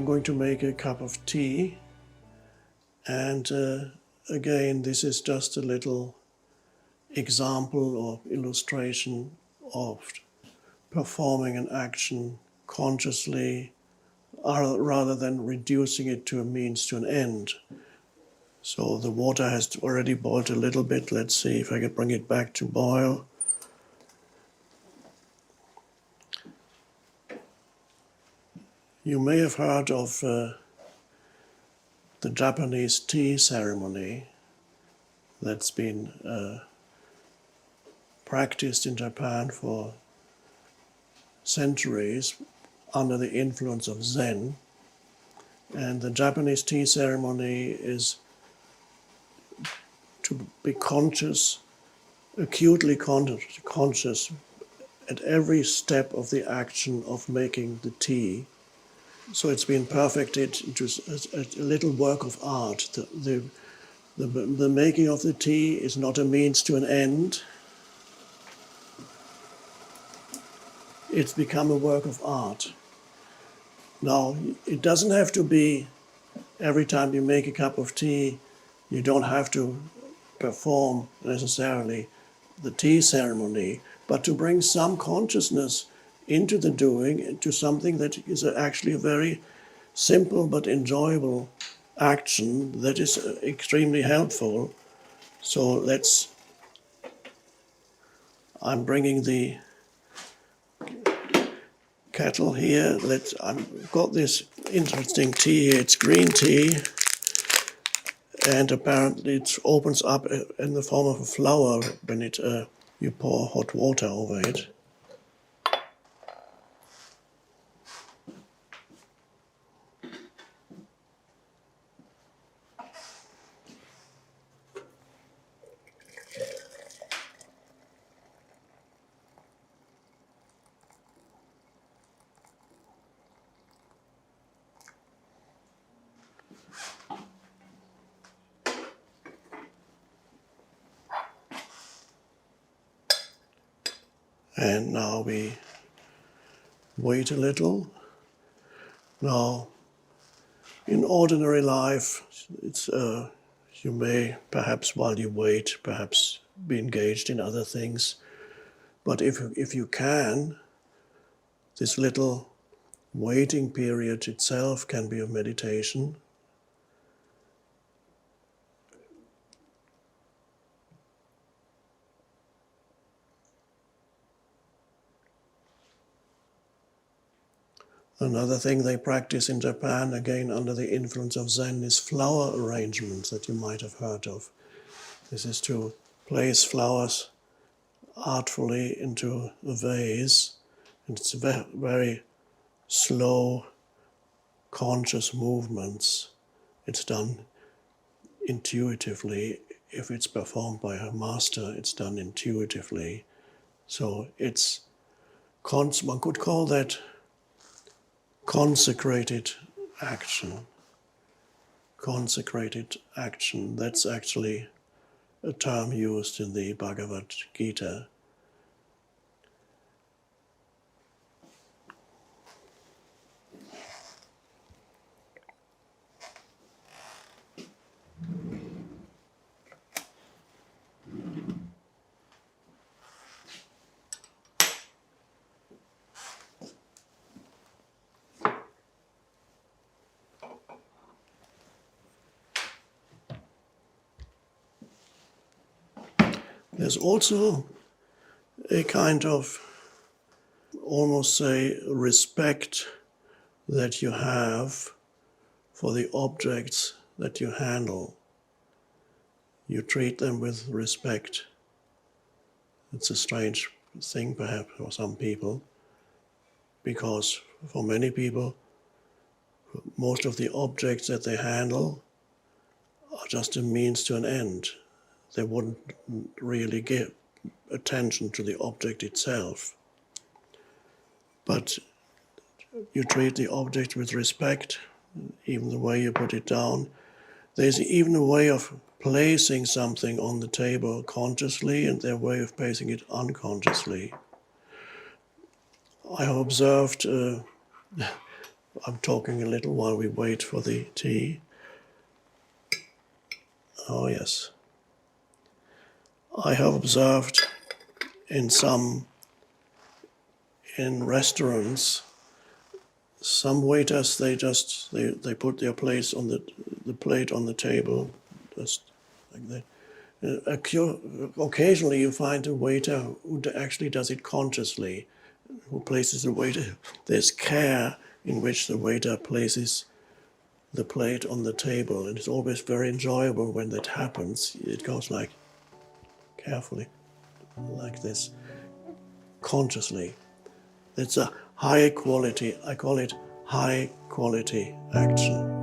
going to make a cup of tea, and again, this is just a little example or illustration of performing an action consciously rather than reducing it to a means to an end. So the water has already boiled a little bit. Let's see if I can bring it back to boil. You may have heard of the Japanese tea ceremony that's been practiced in Japan for centuries under the influence of Zen. And the Japanese tea ceremony is to be conscious, acutely conscious at every step of the action of making the tea. So it's been perfected into a little work of art. The making of the tea is not a means to an end. It's become a work of art. Now, it doesn't have to be every time you make a cup of tea, you don't have to perform necessarily the tea ceremony, but to bring some consciousness into the doing, into something that is actually a very simple but enjoyable action that is extremely helpful. So I'm bringing the kettle here. I've got this interesting tea here. It's green tea, and apparently it opens up in the form of a flower when you pour hot water over it. And now we wait a little. Now, in ordinary life, you may, perhaps while you wait, perhaps be engaged in other things. But if you can, this little waiting period itself can be a meditation. Another thing they practice in Japan, again under the influence of Zen, is flower arrangements that you might have heard of. This is to place flowers artfully into a vase, and it's very slow, conscious movements. It's done intuitively. If it's performed by a master, it's done intuitively. So one could call that consecrated action. Consecrated action, that's actually a term used in the Bhagavad Gita. There's also a kind of, almost say, respect that you have for the objects that you handle. You treat them with respect. It's a strange thing perhaps for some people, because for many people, most of the objects that they handle are just a means to an end. They wouldn't really give attention to the object itself. But you treat the object with respect, even the way you put it down. There's even a way of placing something on the table consciously, and their way of placing it unconsciously. I have observed I'm talking a little while we wait for the tea. Oh yes. I have observed in restaurants, some waiters, they put their plates on the plate on the table, just like that. Occasionally you find a waiter who actually does it consciously, who places the waiter. There's care in which the waiter places the plate on the table, and it's always very enjoyable when that happens. It goes like carefully, like this, consciously. It's a high quality, I call it high quality action.